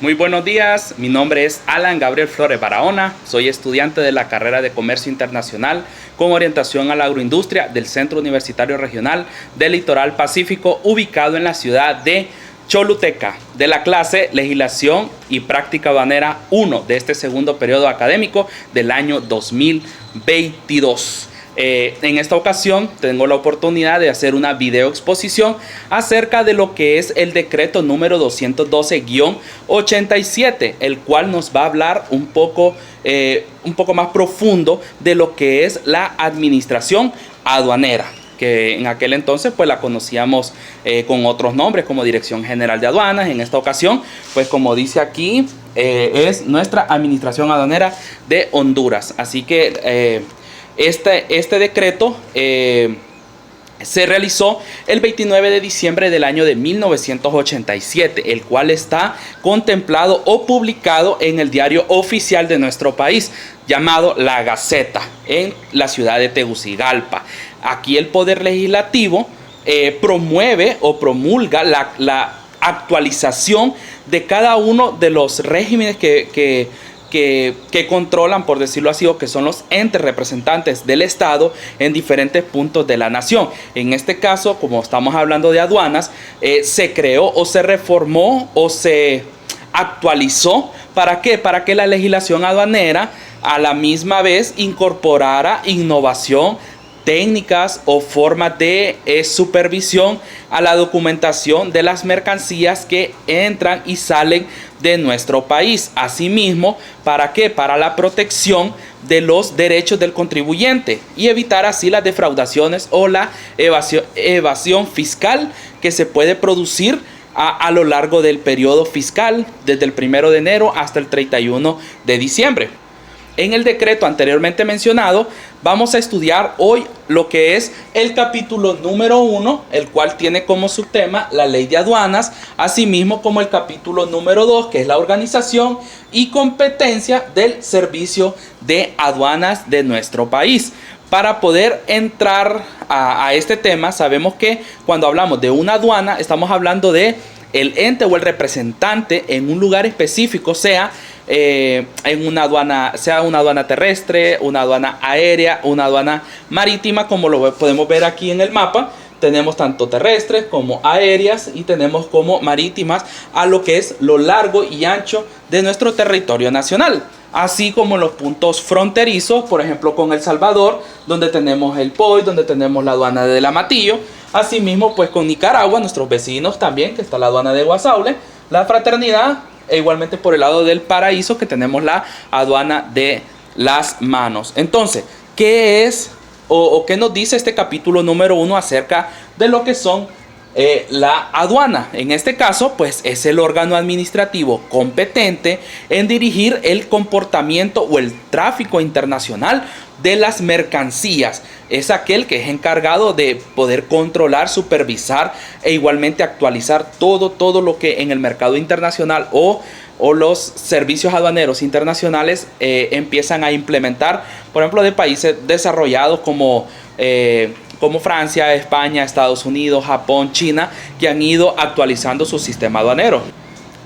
Muy buenos días, mi nombre es Alan Gabriel Flores Barahona, soy estudiante de la carrera de Comercio Internacional con orientación a la agroindustria del Centro Universitario Regional del Litoral Pacífico, ubicado en la ciudad de Choluteca, de la clase Legislación y Práctica Aduanera 1 de este segundo periodo académico del año 2022. En esta ocasión tengo la oportunidad de hacer una video exposición acerca de lo que es el decreto número 212-87, el cual nos va a hablar un poco más profundo de lo que es la administración aduanera, que en aquel entonces pues la conocíamos con otros nombres como Dirección General de Aduanas. En esta ocasión, pues como dice aquí, es nuestra Administración Aduanera de Honduras. Así que este decreto se realizó el 29 de diciembre del año de 1987, el cual está contemplado o publicado en el diario oficial de nuestro país, llamado La Gaceta, en la ciudad de Tegucigalpa. Aquí el Poder Legislativo promueve o promulga la actualización de cada uno de los regímenes que controlan, por decirlo así, o que son los entes representantes del Estado en diferentes puntos de la nación. En este caso, como estamos hablando de aduanas, se creó o se reformó o se actualizó. ¿Para qué? Para que la legislación aduanera a la misma vez incorporara innovación, técnicas o formas de supervisión a la documentación de las mercancías que entran y salen de nuestro país. Asimismo, ¿para qué? Para la protección de los derechos del contribuyente y evitar así las defraudaciones o la evasión fiscal que se puede producir a lo largo del periodo fiscal, desde el 1 de enero hasta el 31 de diciembre. En el decreto anteriormente mencionado, vamos a estudiar hoy lo que es el capítulo número 1, el cual tiene como subtema la ley de aduanas, asimismo como el capítulo número 2, que es la organización y competencia del servicio de aduanas de nuestro país. Para poder entrar a este tema, sabemos que cuando hablamos de una aduana, estamos hablando de el ente o el representante en un lugar específico, sea en una aduana terrestre, una aduana aérea, una aduana marítima, como lo podemos ver aquí en el mapa. Tenemos tanto terrestres como aéreas y tenemos como marítimas a lo que es lo largo y ancho de nuestro territorio nacional, así como los puntos fronterizos, por ejemplo con El Salvador, donde tenemos el POI, donde tenemos la aduana de Amatillo. Asimismo pues con Nicaragua, nuestros vecinos también, que está la aduana de Guasaule, la Fraternidad, e igualmente por el lado del Paraíso, que tenemos la aduana de Las Manos. Entonces, ¿qué es o qué nos dice este capítulo número 1 acerca de lo que son la aduana? En este caso, pues es el órgano administrativo competente en dirigir el comportamiento o el tráfico internacional de las mercancías. Es aquel que es encargado de poder controlar, supervisar e igualmente actualizar todo lo que en el mercado internacional o los servicios aduaneros internacionales empiezan a implementar, por ejemplo, de países desarrollados como Francia, España, Estados Unidos, Japón, China, que han ido actualizando su sistema aduanero.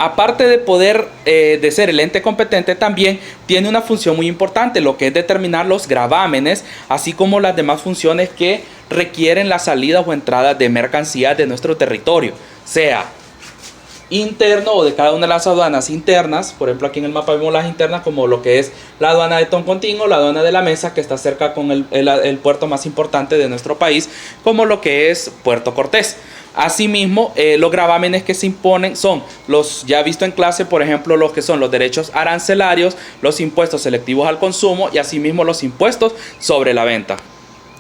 Aparte de poder de ser el ente competente, también tiene una función muy importante, lo que es determinar los gravámenes, así como las demás funciones que requieren la salida o entrada de mercancías de nuestro territorio, sea interno o de cada una de las aduanas internas. Por ejemplo, aquí en el mapa vemos las internas, como lo que es la aduana de Toncontín o la aduana de La Mesa, que está cerca con el puerto más importante de nuestro país, como lo que es Puerto Cortés. Asimismo, los gravámenes que se imponen son los ya visto en clase, por ejemplo, los que son los derechos arancelarios, los impuestos selectivos al consumo y asimismo los impuestos sobre la venta.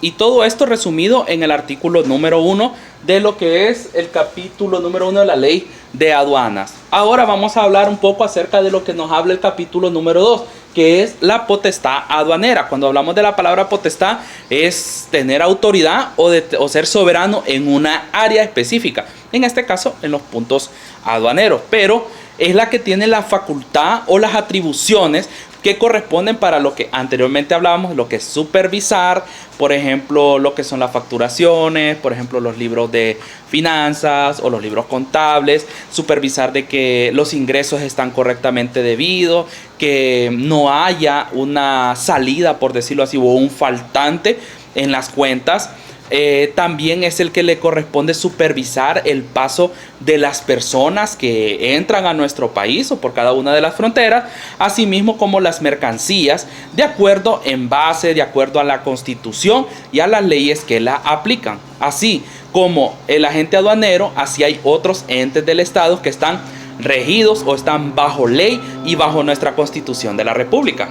Y todo esto resumido en el artículo número 1 de lo que es el capítulo número 1 de la ley de aduanas. Ahora vamos a hablar un poco acerca de lo que nos habla el capítulo número 2, que es la potestad aduanera. Cuando hablamos de la palabra potestad, es tener autoridad o ser soberano en una área específica, en este caso en los puntos aduaneros, pero es la que tiene la facultad o las atribuciones que corresponden para lo que anteriormente hablábamos, lo que es supervisar, por ejemplo, lo que son las facturaciones, por ejemplo, los libros de finanzas o los libros contables, supervisar de que los ingresos están correctamente debidos, que no haya una salida, por decirlo así, o un faltante en las cuentas. También es el que le corresponde supervisar el paso de las personas que entran a nuestro país o por cada una de las fronteras, asimismo como las mercancías, de acuerdo a la Constitución y a las leyes que la aplican. Así como el agente aduanero, así hay otros entes del Estado que están regidos o están bajo ley y bajo nuestra Constitución de la República.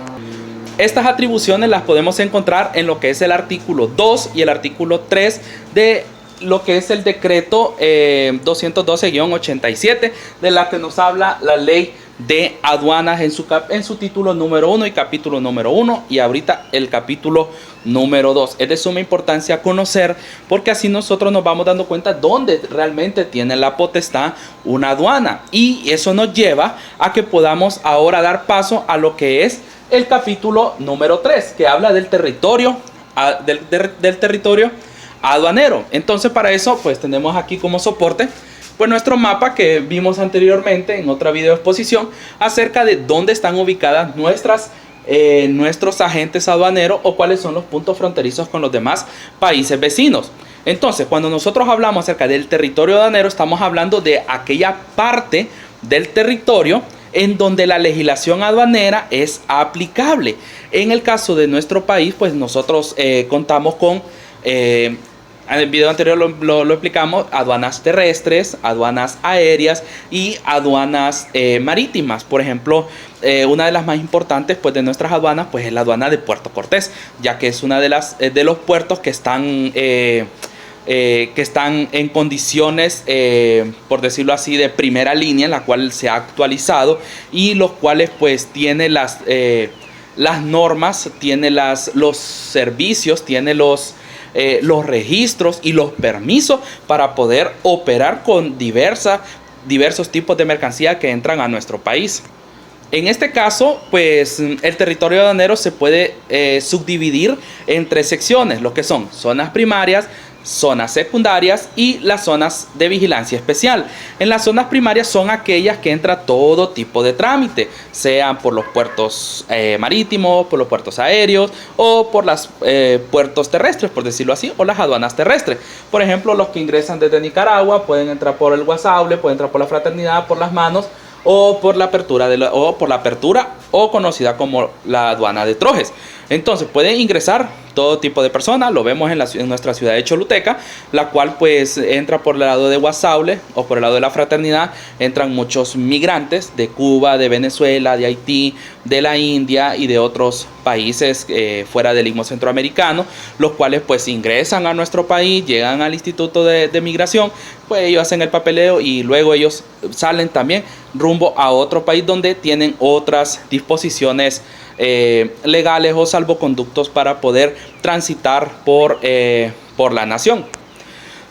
Estas atribuciones las podemos encontrar en lo que es el artículo 2 y el artículo 3 de lo que es el decreto 212-87, de la que nos habla la ley de aduanas en su título número 1 y capítulo número 1, y ahorita el capítulo número 2. Es de suma importancia conocer, porque así nosotros nos vamos dando cuenta dónde realmente tiene la potestad una aduana, y eso nos lleva a que podamos ahora dar paso a lo que es el capítulo número 3, que habla del territorio, del territorio aduanero. Entonces, para eso pues tenemos aquí como soporte pues nuestro mapa que vimos anteriormente en otra video exposición acerca de dónde están ubicadas nuestros agentes aduaneros o cuáles son los puntos fronterizos con los demás países vecinos. Entonces, cuando nosotros hablamos acerca del territorio aduanero, estamos hablando de aquella parte del territorio en donde la legislación aduanera es aplicable. En el caso de nuestro país, pues nosotros contamos con, en el video anterior lo explicamos, aduanas terrestres, aduanas aéreas y aduanas marítimas. Por ejemplo, una de las más importantes pues de nuestras aduanas pues es la aduana de Puerto Cortés, ya que es una de los puertos que están en condiciones, por decirlo así, de primera línea, en la cual se ha actualizado, y los cuales pues tiene las normas, tiene los servicios, tiene los registros y los permisos para poder operar con diversos tipos de mercancía que entran a nuestro país. En este caso, pues el territorio aduanero se puede subdividir en 3 secciones, lo que son zonas primarias, zonas secundarias y las zonas de vigilancia especial. En las zonas primarias son aquellas que entra todo tipo de trámite, sean por los puertos marítimos, por los puertos aéreos o por los puertos terrestres, por decirlo así, o las aduanas terrestres. Por ejemplo, los que ingresan desde Nicaragua pueden entrar por el Guasable, pueden entrar por la Fraternidad, por Las Manos o por la apertura o conocida como la aduana de Trojes. Entonces pueden ingresar todo tipo de personas, lo vemos en nuestra ciudad de Choluteca, la cual pues entra por el lado de Guasable o por el lado de la Fraternidad, entran muchos migrantes de Cuba, de Venezuela, de Haití, de la India y de otros países fuera del Istmo Centroamericano, los cuales pues ingresan a nuestro país, llegan al Instituto de Migración, pues ellos hacen el papeleo y luego ellos salen también rumbo a otro país donde tienen otras disposiciones legales o salvoconductos para poder transitar por la nación.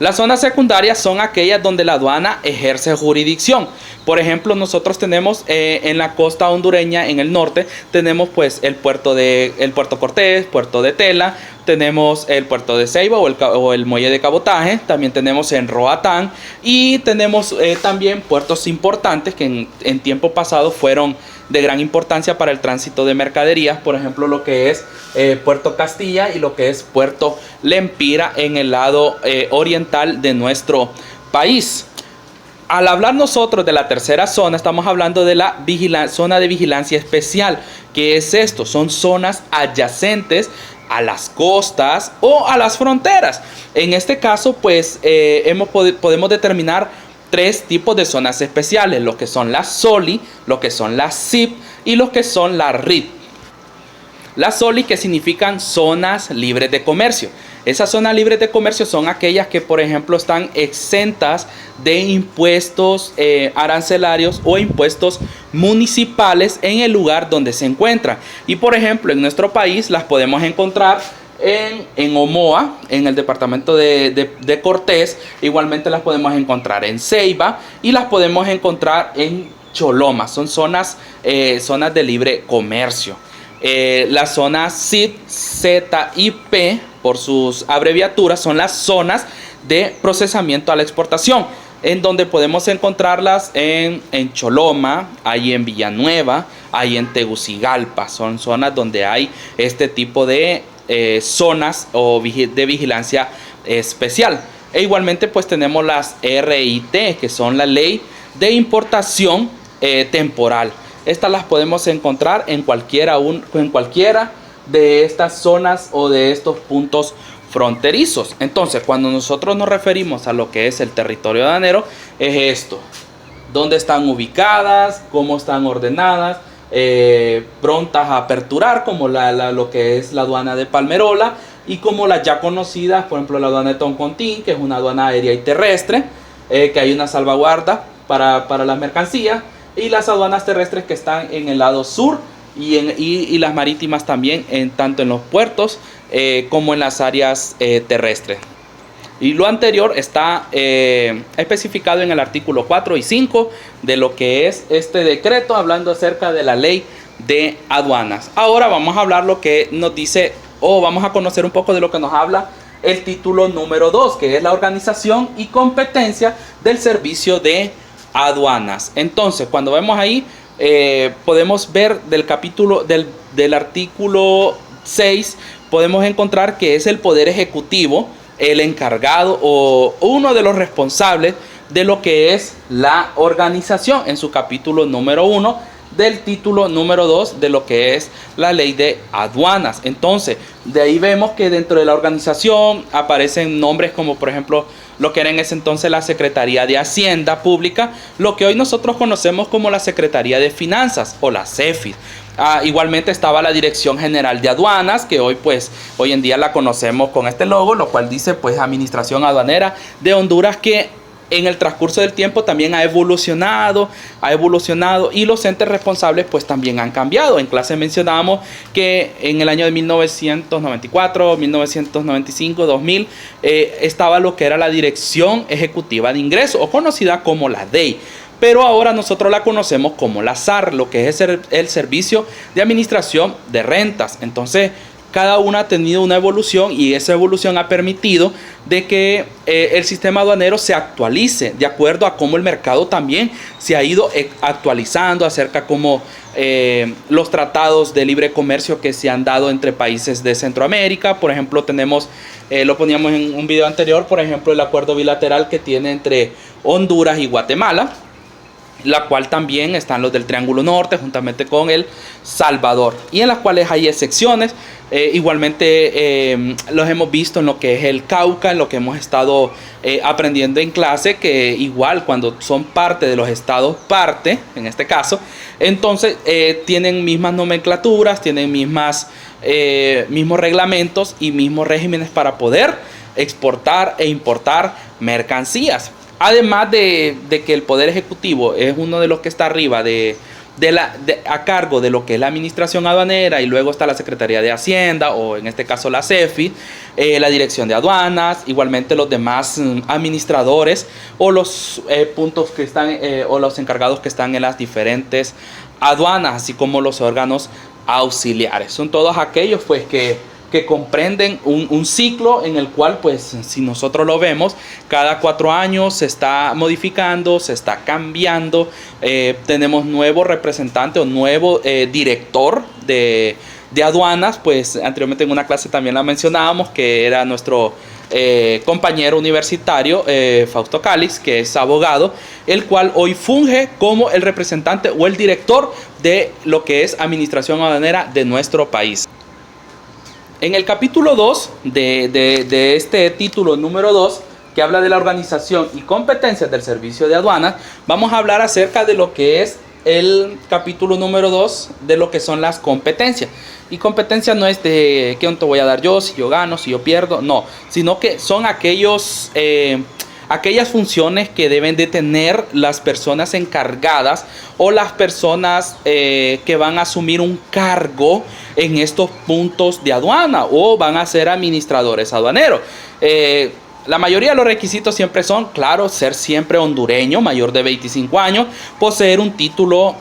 Las zonas secundarias son aquellas donde la aduana ejerce jurisdicción. Por ejemplo, nosotros tenemos en la costa hondureña, en el norte, tenemos pues el puerto Cortés, puerto de Tela, tenemos el puerto de Ceiba o el muelle de cabotaje, también tenemos en Roatán y tenemos también puertos importantes que en tiempo pasado fueron de gran importancia para el tránsito de mercaderías, por ejemplo lo que es Puerto Castilla y lo que es Puerto Lempira en el lado oriental de nuestro país. Al hablar nosotros de la tercera zona, estamos hablando de la zona de vigilancia especial. ¿Qué es esto? Son zonas adyacentes a las costas o a las fronteras. En este caso, pues podemos determinar 3 tipos de zonas especiales, lo que son las SOLI, lo que son las ZIP y lo que son las RIP. Las SOLI, que significan zonas libres de comercio. Esas zonas libres de comercio son aquellas que, por ejemplo, están exentas de impuestos arancelarios o impuestos municipales en el lugar donde se encuentran. Y, por ejemplo, en nuestro país las podemos encontrar en Omoa, en el departamento de Cortés. Igualmente las podemos encontrar en Ceiba y las podemos encontrar en Choloma. Son zonas de libre comercio. Las zonas CID, Z y P, por sus abreviaturas, son las zonas de procesamiento a la exportación, en donde podemos encontrarlas en Choloma, hay en Villanueva, hay en Tegucigalpa. Son zonas donde hay este tipo de zonas o de vigilancia especial. E igualmente pues tenemos las RIT, que son la ley de importación temporal. Estas las podemos encontrar en cualquiera de estas zonas o de estos puntos fronterizos. Entonces, cuando nosotros nos referimos a lo que es el territorio aduanero, es esto: dónde están ubicadas, cómo están ordenadas, prontas a aperturar, como lo que es la aduana de Palmerola, y como las ya conocidas, por ejemplo, la aduana de Toncontín, que es una aduana aérea y terrestre, que hay una salvaguarda para las mercancías, y las aduanas terrestres que están en el lado sur, y las marítimas también, tanto en los puertos como en las áreas terrestres. Y lo anterior está especificado en el artículo 4 y 5 de lo que es este decreto, hablando acerca de la ley de aduanas. Ahora vamos a hablar lo que nos dice, o vamos a conocer un poco de lo que nos habla el título número 2, que es la organización y competencia del servicio de aduanas. Entonces, cuando vemos ahí, podemos ver del artículo 6, podemos encontrar que es el Poder Ejecutivo el encargado o uno de los responsables de lo que es la organización, en su capítulo número 1 del título número 2 de lo que es la ley de aduanas. Entonces, de ahí vemos que dentro de la organización aparecen nombres como, por ejemplo, lo que era en ese entonces la Secretaría de Hacienda Pública, lo que hoy nosotros conocemos como la Secretaría de Finanzas o la CEFIS. Igualmente estaba la Dirección General de Aduanas, que hoy en día la conocemos con este logo, lo cual dice pues Administración Aduanera de Honduras, que en el transcurso del tiempo también ha evolucionado, y los entes responsables pues también han cambiado. En clase mencionábamos que en el año de 1994, 1995, 2000 estaba lo que era la Dirección Ejecutiva de Ingresos, o conocida como la DEI. Pero ahora nosotros la conocemos como la SAR, lo que es el Servicio de Administración de Rentas. Entonces, cada una ha tenido una evolución, y esa evolución ha permitido de que el sistema aduanero se actualice de acuerdo a cómo el mercado también se ha ido actualizando acerca como los tratados de libre comercio que se han dado entre países de Centroamérica. Por ejemplo, tenemos, lo poníamos en un video anterior, por ejemplo, el acuerdo bilateral que tiene entre Honduras y Guatemala, la cual también están los del Triángulo Norte juntamente con El Salvador, y en las cuales hay excepciones. Igualmente los hemos visto en lo que es el Cauca, en lo que hemos estado aprendiendo en clase, que igual cuando son parte de los estados parte, en este caso, entonces tienen mismas nomenclaturas, tienen mismos reglamentos y mismos regímenes para poder exportar e importar mercancías. Además de que el Poder Ejecutivo es uno de los que está arriba a cargo de lo que es la administración aduanera, y luego está la Secretaría de Hacienda, o en este caso la CEFI, la Dirección de Aduanas, igualmente los demás administradores o los puntos que están o los encargados que están en las diferentes aduanas, así como los órganos auxiliares. Son todos aquellos pues que comprenden un ciclo en el cual, pues, si nosotros lo vemos, cada 4 años se está modificando, se está cambiando. Tenemos nuevo representante o nuevo director de aduanas. Pues anteriormente en una clase también la mencionábamos, que era nuestro compañero universitario Fausto Calix, que es abogado, el cual hoy funge como el representante o el director de lo que es administración aduanera de nuestro país. En el capítulo 2 de este título número 2, que habla de la organización y competencias del servicio de aduanas, vamos a hablar acerca de lo que es el capítulo número 2, de lo que son las competencias. Y competencia no es de qué te voy a dar yo, si yo gano, si yo pierdo, no, sino que son aquellas funciones que deben de tener las personas encargadas o las personas que van a asumir un cargo en estos puntos de aduana o van a ser administradores aduaneros. La mayoría de los requisitos siempre son, claro, ser siempre hondureño, mayor de 25 años, poseer un título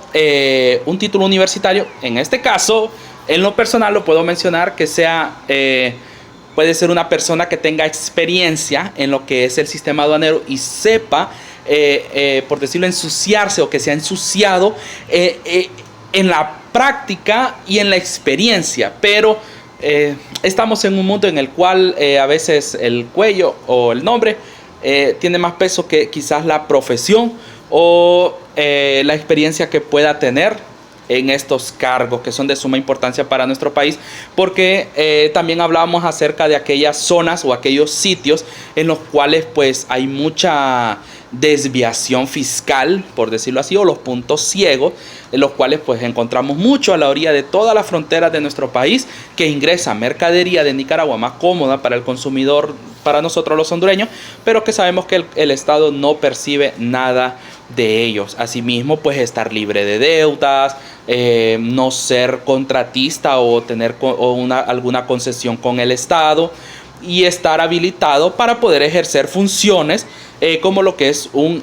universitario. En este caso, En lo personal lo puedo mencionar que sea, puede ser una persona que tenga experiencia en lo que es el sistema aduanero y sepa, por decirlo, ensuciarse, o que se ha ensuciado en la práctica y en la experiencia. Pero estamos en un mundo en el cual a veces el cuello o el nombre tiene más peso que quizás la profesión o la experiencia que pueda tener en estos cargos que son de suma importancia para nuestro país, porque también hablábamos acerca de aquellas zonas o aquellos sitios en los cuales pues hay mucha desviación fiscal, por decirlo así, o los puntos ciegos, en los cuales pues encontramos mucho a la orilla de todas las fronteras de nuestro país, que ingresa mercadería de Nicaragua más cómoda para el consumidor, para nosotros los hondureños, pero que sabemos que el Estado no percibe nada de ellos. Asimismo, pues estar libre de deudas, no ser contratista o tener alguna concesión con el Estado, y estar habilitado para poder ejercer funciones como lo que es un